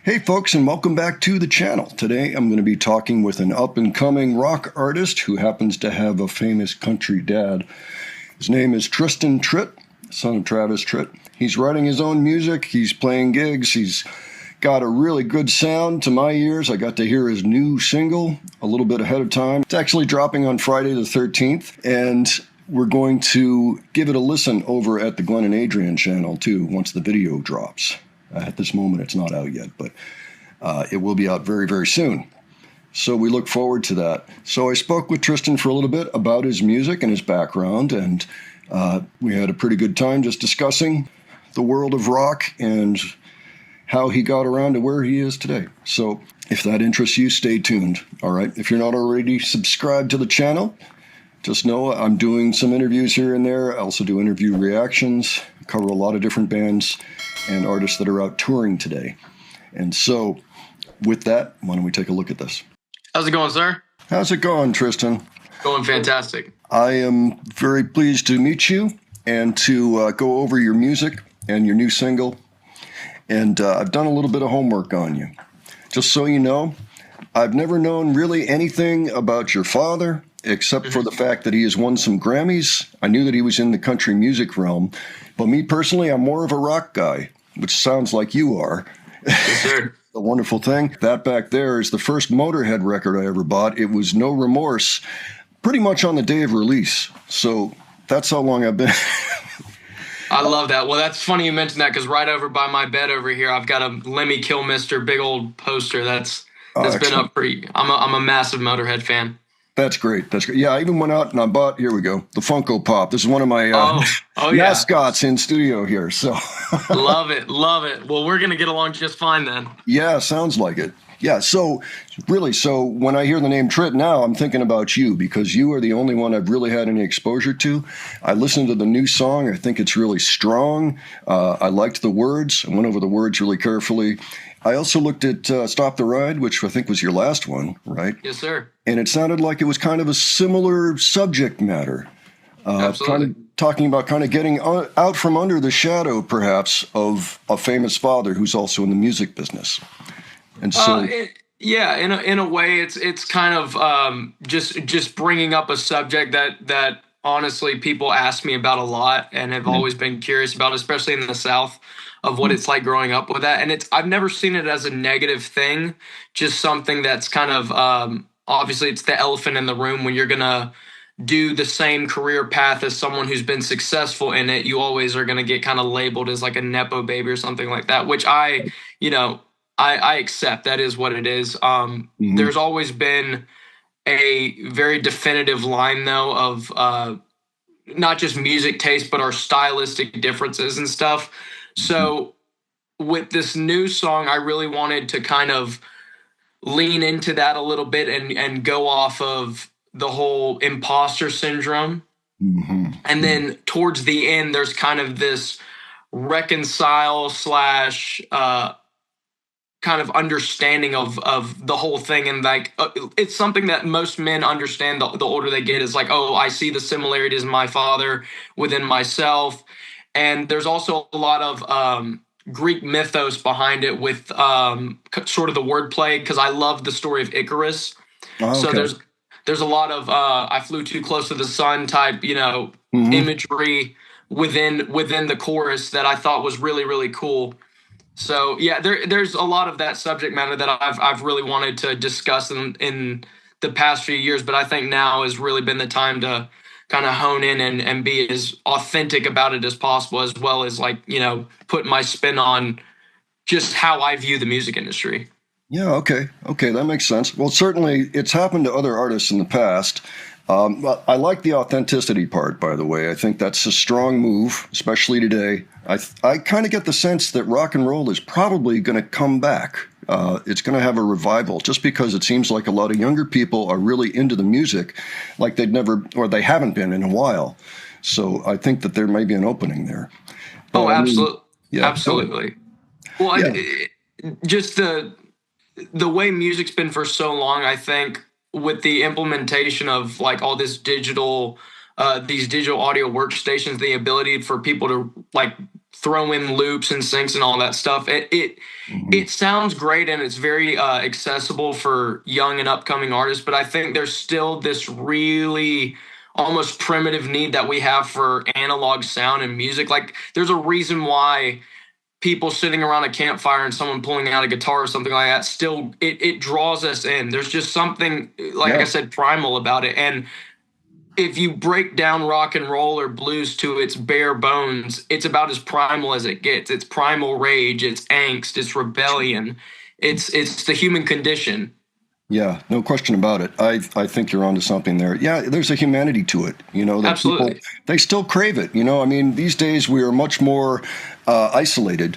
Hey folks, and welcome back to the channel. Today I'm going to be talking with an up-and-coming rock artist who happens to have a famous country dad. His name is Tristan Tritt, son of Travis Tritt. He's writing his own music, he's playing gigs, he's got a really good sound to my ears. I got to hear his new single a little bit ahead of time. It's actually dropping on Friday the 13th, and we're going to give it a listen over at the Glenn and Adrian channel too once the video drops. At this moment, it's not out yet, but it will be out very, very soon. So we look forward to that. So I spoke with Tristan for a little bit about his music and his background, and we had a pretty good time just discussing the world of rock and how he got around to where he is today. So if that interests you, stay tuned. All right. If you're not already subscribed to the channel, just know I'm doing some interviews here and there. I also do interview reactions, cover a lot of different bands and artists that are out touring today. And so with that, why don't we take a look at this? How's it going, sir? How's it going, Tristan? Going fantastic. I am very pleased to meet you and to go over your music and your new single. And I've done a little bit of homework on you. Just so you know, I've never known really anything about your father, except for the fact that he has won some Grammys. I knew that he was in the country music realm. But me personally, I'm more of a rock guy, which sounds like you are. Yes, sir. The wonderful thing. That back there is the first Motorhead record I ever bought. It was No Remorse, pretty much on the day of release. So that's how long I've been. I love that. Well, that's funny you mentioned that, because right over by my bed over here, I've got a Lemmy Kilmister big old poster that's been up pretty. I'm a massive Motorhead fan. That's great. That's great. Yeah, I even went out and I bought, here we go, the Funko Pop. This is one of my mascots in studio here. So Love it. Love it. Well, we're going to get along just fine then. Yeah, sounds like it. Yeah, so really, so when I hear the name Tritt now, I'm thinking about you because you are the only one I've really had any exposure to. I listened to the new song. I think it's really strong. I liked the words. I went over the words really carefully. I also looked at Stop the Ride, which I think was your last one, right? Yes, sir. And it sounded like it was kind of a similar subject matter. Absolutely. Kind of talking about kind of getting out from under the shadow, perhaps, of a famous father who's also in the music business. And so, in a way, it's kind of just bringing up a subject that honestly people ask me about a lot and have always been curious about, especially in the South, of what it's like growing up with that. And I've never seen it as a negative thing, just something that's kind of obviously it's the elephant in the room. When you're gonna do the same career path as someone who's been successful in it, you always are gonna get kind of labeled as like a nepo baby or something like that, which I accept. That is what it is. There's always been a very definitive line, though, of not just music taste, but our stylistic differences and stuff. So with this new song, I really wanted to kind of lean into that a little bit and go off of the whole imposter syndrome. And then towards the end, there's kind of this reconcile / kind of understanding of the whole thing. And like, it's something that most men understand the older they get, is like, oh, I see the similarities in my father within myself. And there's also a lot of Greek mythos behind it with sort of the wordplay, because I love the story of Icarus. okay. So there's a lot of I flew too close to the sun type, imagery within the chorus that I thought was really, really cool. So yeah, there's a lot of that subject matter that I've really wanted to discuss in the past few years, but I think now has really been the time to kind of hone in and be as authentic about it as possible, as well as put my spin on just how I view the music industry. Yeah, okay, that makes sense. Well, certainly it's happened to other artists in the past. I like the authenticity part, by the way. I think that's a strong move, especially today. I kind of get the sense that rock and roll is probably going to come back. It's going to have a revival, just because it seems like a lot of younger people are really into the music like they'd never, or they haven't been in a while. So I think that there may be an opening there. But absolutely. Yeah, absolutely. Well, just the way music's been for so long, I think with the implementation of like all this digital, these digital audio workstations, the ability for people to like throw in loops and syncs and all that stuff. It sounds great and it's very accessible for young and upcoming artists, but I think there's still this really almost primitive need that we have for analog sound and music. Like there's a reason why people sitting around a campfire and someone pulling out a guitar or something like that still it draws us in. There's just something, like I said, primal about it. And if you break down rock and roll or blues to its bare bones, it's about as primal as it gets. It's primal rage, it's angst, it's rebellion, it's the human condition. Yeah, no question about it. I think you're onto something there. Yeah, there's a humanity to it, that Absolutely. people, they still crave it. I mean, these days we are much more isolated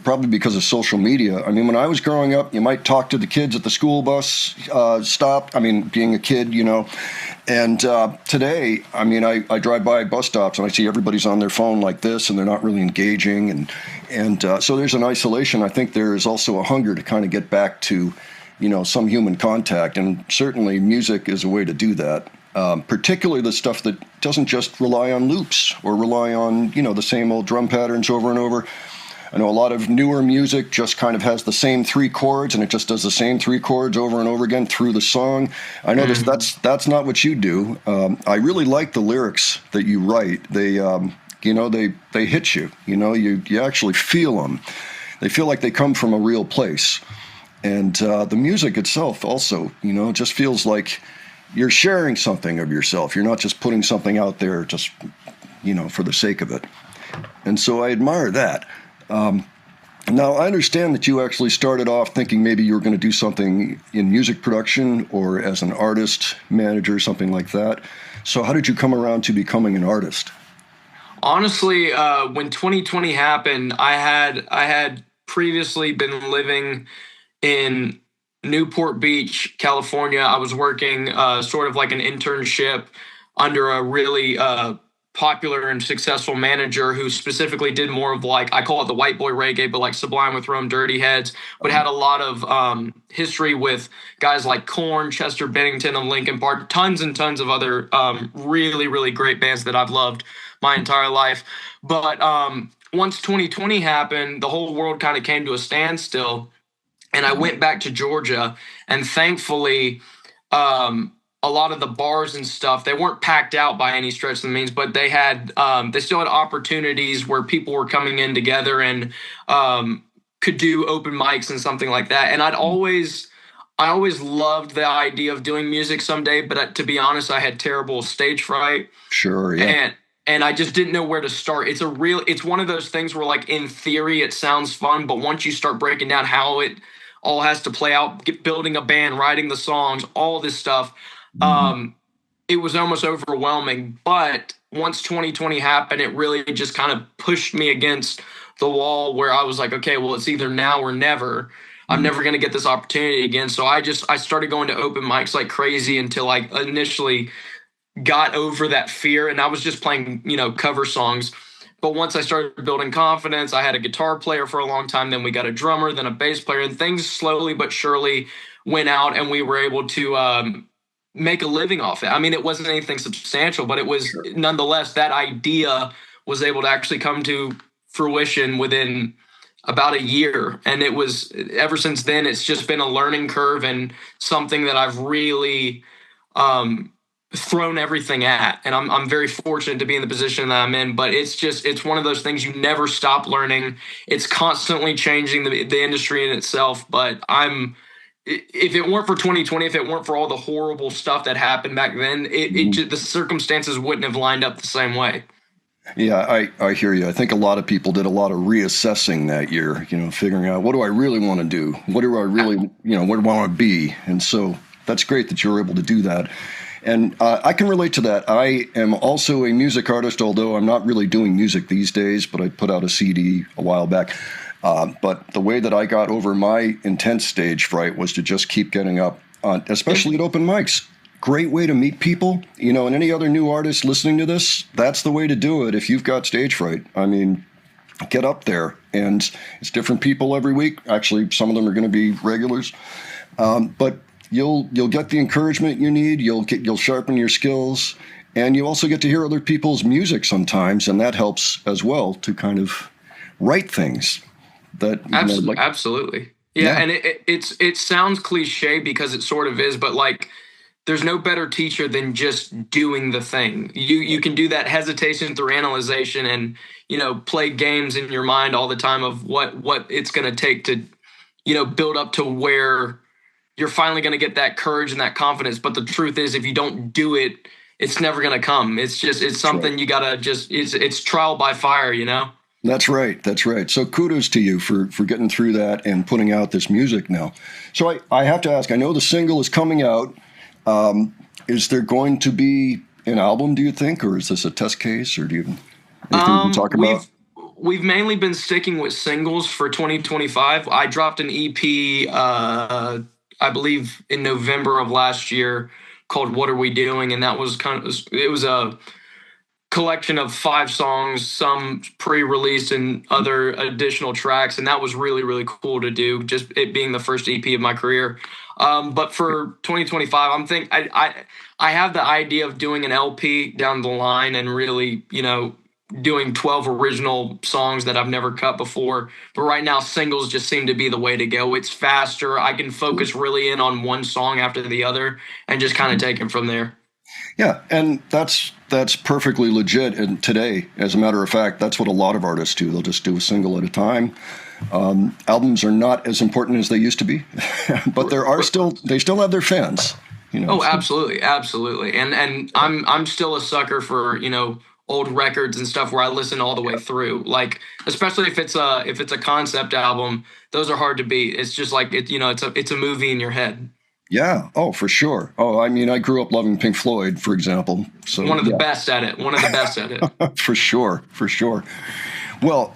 probably because of social media. I mean, when I was growing up, you might talk to the kids at the school bus stop. I mean, being a kid, and today, I mean, I drive by bus stops and I see everybody's on their phone like this, and they're not really engaging, and so there's an isolation. I think there is also a hunger to kind of get back to some human contact, and certainly music is a way to do that. Particularly the stuff that doesn't just rely on loops or rely on, the same old drum patterns over and over. I know a lot of newer music just kind of has the same 3 chords, and it just does the same 3 chords over and over again through the song. I know that's not what you do. I really like the lyrics that you write. They they hit you. You actually feel them. They feel like they come from a real place. And the music itself also, just feels like you're sharing something of yourself. You're not just putting something out there just, for the sake of it. And so I admire that. Now, I understand that you actually started off thinking maybe you were going to do something in music production or as an artist manager, something like that. So how did you come around to becoming an artist? Honestly, when 2020 happened, I had previously been living in Newport Beach, California. I was working sort of like an internship under a really popular and successful manager who specifically did more of like, I call it the white boy reggae, but like Sublime with Rome, Dirty Heads, but had a lot of history with guys like Korn, Chester Bennington of Linkin Park, tons and tons of other really, really great bands that I've loved my entire life. But once 2020 happened, the whole world kind of came to a standstill. And I went back to Georgia, and thankfully, a lot of the bars and stuff, they weren't packed out by any stretch of the means, but they still had opportunities where people were coming in together and could do open mics and something like that. And I always loved the idea of doing music someday, but to be honest, I had terrible stage fright. Sure, yeah. And I just didn't know where to start. It's one of those things where, like, in theory, it sounds fun, but once you start breaking down how it all has to play out, building a band, writing the songs, all this stuff, it was almost overwhelming. But once 2020 happened, it really just kind of pushed me against the wall where I was like, okay, well, it's either now or never. I'm never going to get this opportunity again. So I started going to open mics like crazy until I initially got over that fear. And I was just playing, cover songs. But once I started building confidence, I had a guitar player for a long time. Then we got a drummer, then a bass player, and things slowly but surely went out, and we were able to make a living off it. I mean, it wasn't anything substantial, but it was nonetheless, that idea was able to actually come to fruition within about a year. And it was, ever since then, it's just been a learning curve and something that I've really thrown everything at. And I'm very fortunate to be in the position that I'm in, but it's one of those things you never stop learning. It's constantly changing the industry in itself. But if it weren't for 2020, if it weren't for all the horrible stuff that happened back then, the circumstances wouldn't have lined up the same way. Yeah, I hear you. I think a lot of people did a lot of reassessing that year, figuring out, what do I really want to do? What do I really, where do I want to be? And so that's great that you're able to do that. And I can relate to that. I am also a music artist, although I'm not really doing music these days, but I put out a CD a while back. But the way that I got over my intense stage fright was to just keep getting up, especially at open mics. Great way to meet people. And any other new artists listening to this, that's the way to do it if you've got stage fright. I mean, get up there. And it's different people every week. Actually, some of them are going to be regulars. But you'll get the encouragement you need. You'll sharpen your skills, And you also get to hear other people's music sometimes, and that helps as well to kind of write things that Absolutely. Yeah, yeah, and it sounds cliche because it sort of is, but like there's no better teacher than just doing the thing. You can do that hesitation through analyzation and play games in your mind all the time of what it's going to take to build up to where you're finally going to get that courage and that confidence. But the truth is, if you don't do it, it's never going to come. It's something you gotta it's trial by fire. That's right. That's right. So kudos to you for getting through that and putting out this music now. So I have to ask, I know the single is coming out. Is there going to be an album, do you think, or is this a test case, or do you have anything to talk about? We've mainly been sticking with singles for 2025. I dropped an EP, I believe, in November of last year called "What Are We Doing," and that was it was a collection of 5 songs, some pre-released and other additional tracks, and that was really, really cool to do, just it being the first EP of my career. But for 2025, I have the idea of doing an LP down the line and really, doing 12 original songs that I've never cut before. But right now, singles just seem to be the way to go. It's faster. I can focus really in on one song after the other and just kind of take it from there. Yeah, and that's perfectly legit. And today, as a matter of fact, that's what a lot of artists do. They'll just do a single at a time. Albums are not as important as they used to be, but they still have their fans. Oh, absolutely, absolutely. And I'm still a sucker for old records and stuff where I listen all the way through. Like especially if it's a concept album, those are hard to beat. It's just like it's a movie in your head. Yeah. Oh, for sure. Oh, I mean, I grew up loving Pink Floyd, for example. So one of the best at it. One of the best at it. For sure. For sure. Well,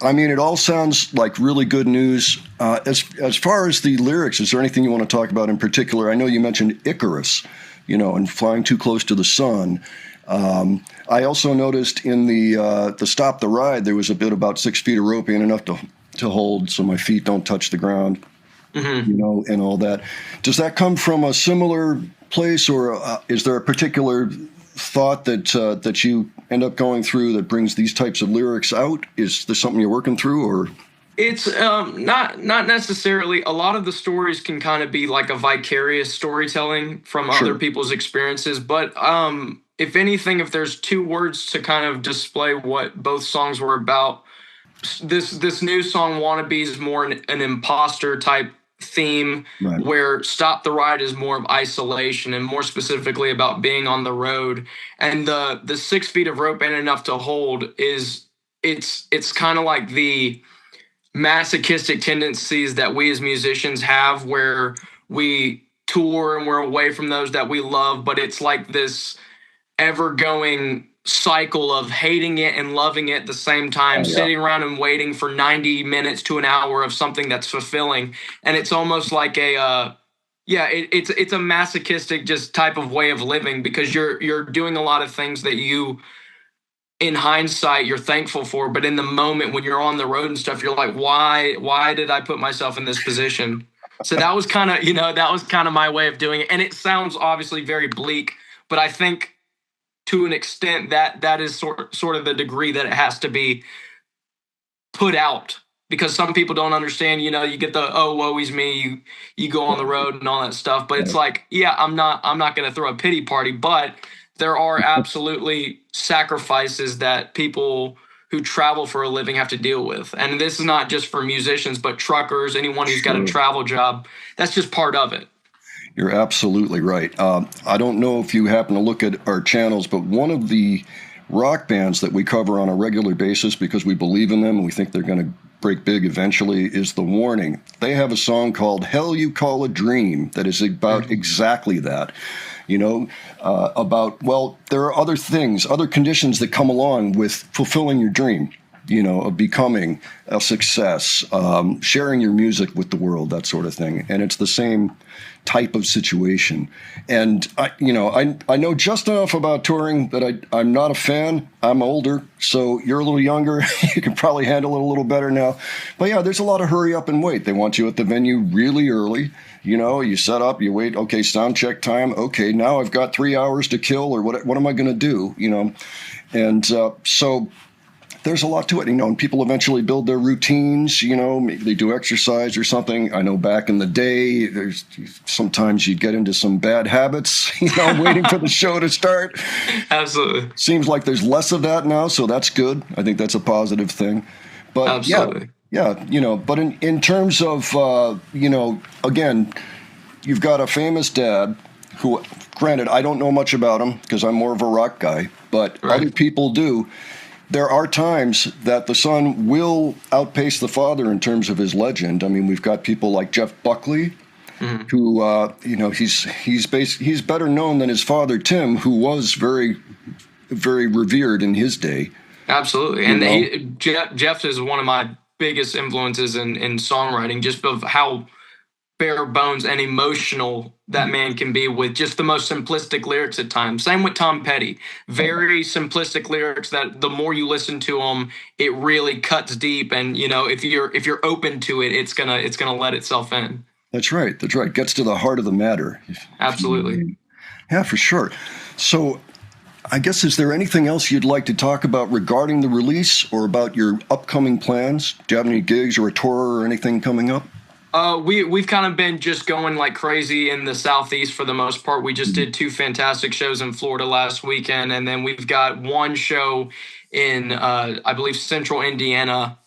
I mean, it all sounds like really good news. As far as the lyrics, is there anything you want to talk about in particular? I know you mentioned Icarus, and flying too close to the sun. I also noticed in the Stop the Ride, there was a bit about 6 feet of rope ain't enough to hold so my feet don't touch the ground. Mm-hmm. And all that. Does that come from a similar place, or is there a particular thought that you end up going through that brings these types of lyrics out? Is there something you're working through, or? It's not necessarily. A lot of the stories can kind of be like a vicarious storytelling from other people's experiences. But if anything, if there's 2 words to kind of display what both songs were about, this new song "Wannabe" is more an imposter type theme, right, where Stop the Ride is more of isolation and more specifically about being on the road. And the 6 feet of rope ain't enough to hold it's kind of like the masochistic tendencies that we as musicians have, where we tour and we're away from those that we love, but it's like this ever going cycle of hating it and loving it at the same time, sitting around and waiting for 90 minutes to an hour of something that's fulfilling. And it's almost like it's a masochistic just type of way of living, because you're doing a lot of things that you, in hindsight, you're thankful for, but in the moment when you're on the road and stuff, you're like, why did I put myself in this position? So that was kind of my way of doing it. And it sounds obviously very bleak, but I think to an extent that is sort of the degree that it has to be put out, because some people don't understand. You get the woe is me, you go on the road and all that stuff, but it's like, I'm not going to throw a pity party, but there are absolutely sacrifices that people who travel for a living have to deal with. And this is not just for musicians, but truckers, anyone who's got a travel job. That's just part of it. You're absolutely right. I don't know if you happen to look at our channels, but one of the rock bands that we cover on a regular basis because we believe in them and we think they're going to break big eventually is The Warning. They have a song called Hell You Call a Dream that is about exactly that. About, well, there are other things, other conditions that come along with fulfilling your dream. of becoming a success, sharing your music with the world, that sort of thing. And it's the same type of situation. And I know just enough about touring that I'm not a fan. I'm older, so you're a little younger. You can probably handle it a little better now. But yeah, there's a lot of hurry up and wait. They want you at the venue really early. You set up, you wait. Okay, sound check time. Okay, now I've got 3 hours to kill, or what am I going to do? And so there's a lot to it, and people eventually build their routines, maybe they do exercise or something. I know back in the day, sometimes you'd get into some bad habits, waiting for the show to start. Absolutely. Seems like there's less of that now, so that's good. I think that's a positive thing. But absolutely. Yeah, but in terms of, again, you've got a famous dad who, granted, I don't know much about him because I'm more of a rock guy, but right. Other people do. There are times that the son will outpace the father in terms of his legend. I mean, we've got people like Jeff Buckley, who, he's better known than his father, Tim, who was very, very revered in his day. Absolutely. And Jeff is one of my biggest influences in songwriting, just of how bare bones and emotional that man can be with just the most simplistic lyrics at times. Same with Tom Petty. Very simplistic lyrics that the more you listen to them, it really cuts deep. And if you're open to it, it's gonna let itself in. That's right. Gets to the heart of the matter. Absolutely. Yeah, for sure. So I guess, is there anything else you'd like to talk about regarding the release or about your upcoming plans? Do you have any gigs or a tour or anything coming up? We've kind of been just going like crazy in the Southeast for the most part. We just did 2 fantastic shows in Florida last weekend, and then we've got one show in I believe Central Indiana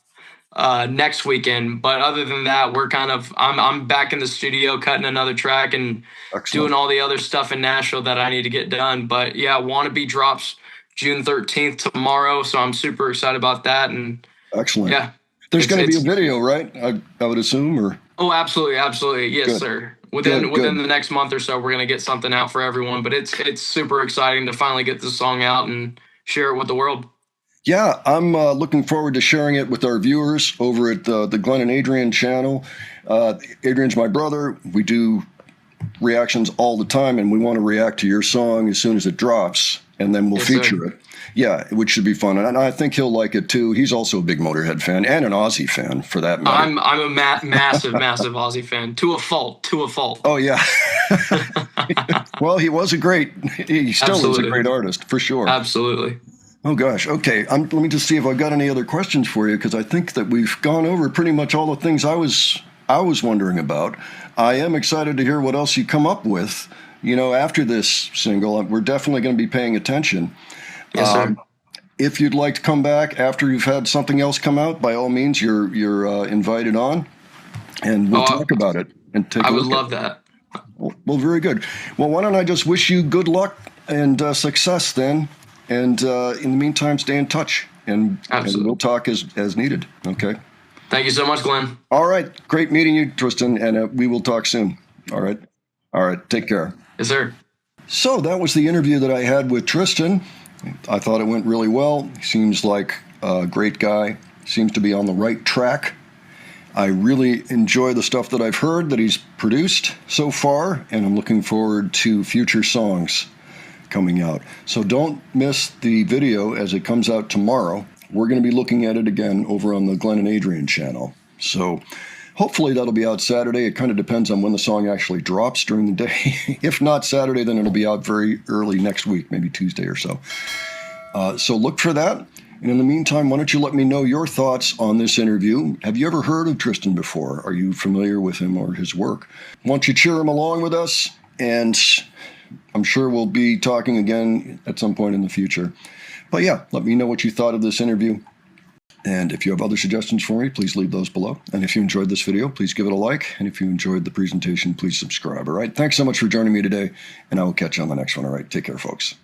next weekend. But other than that, we're I'm back in the studio cutting another track and doing all the other stuff in Nashville that I need to get done. But yeah, Wannabe drops June 13th tomorrow, so I'm super excited about that. And excellent. Yeah. There's going to be a video, right? I would assume, or? Oh, absolutely. Yes, good. Sir. Within the next month or so, we're going to get something out for everyone. But it's super exciting to finally get this song out and share it with the world. Yeah, I'm looking forward to sharing it with our viewers over at the Glenn and Adrian channel. Adrian's my brother. We do reactions all the time, and we want to react to your song as soon as it drops, and then we'll feature it. Yeah, which should be fun, and I think he'll like it too. He's also a big Motorhead fan and an Ozzy fan, for that matter. I'm a massive Ozzy fan, to a fault. Oh yeah. Well, he was he still is a great artist, for sure. Absolutely. Oh gosh. Okay. Let me just see if I've got any other questions for you, because I think that we've gone over pretty much all the things I was wondering about. I am excited to hear what else you come up with. After this single, we're definitely going to be paying attention. Yes, sir. If you'd like to come back after you've had something else come out, by all means, you're invited on, and we'll talk about it and take a look. I would love that. Well, very good. Well, why don't I just wish you good luck and success then, and in the meantime, stay in touch, and we'll talk as needed. Okay. Thank you so much, Glenn. All right. Great meeting you, Tristan, and we will talk soon. All right. Take care. Yes, sir. So that was the interview that I had with Tristan. I thought it went really well. He seems like a great guy. Seems to be on the right track. I really enjoy the stuff that I've heard that he's produced so far, and I'm looking forward to future songs coming out. So don't miss the video as it comes out tomorrow. We're going to be looking at it again over on the Glenn and Adrian channel. So hopefully that'll be out Saturday. It kind of depends on when the song actually drops during the day. If not Saturday, then it'll be out very early next week, maybe Tuesday or so. So look for that. And in the meantime, why don't you let me know your thoughts on this interview? Have you ever heard of Tristan before? Are you familiar with him or his work? Why don't you cheer him along with us? And I'm sure we'll be talking again at some point in the future. But yeah, let me know what you thought of this interview. And if you have other suggestions for me, please leave those below. And if you enjoyed this video, please give it a like. And if you enjoyed the presentation, please subscribe. All right. Thanks so much for joining me today. And I will catch you on the next one. All right. Take care, folks.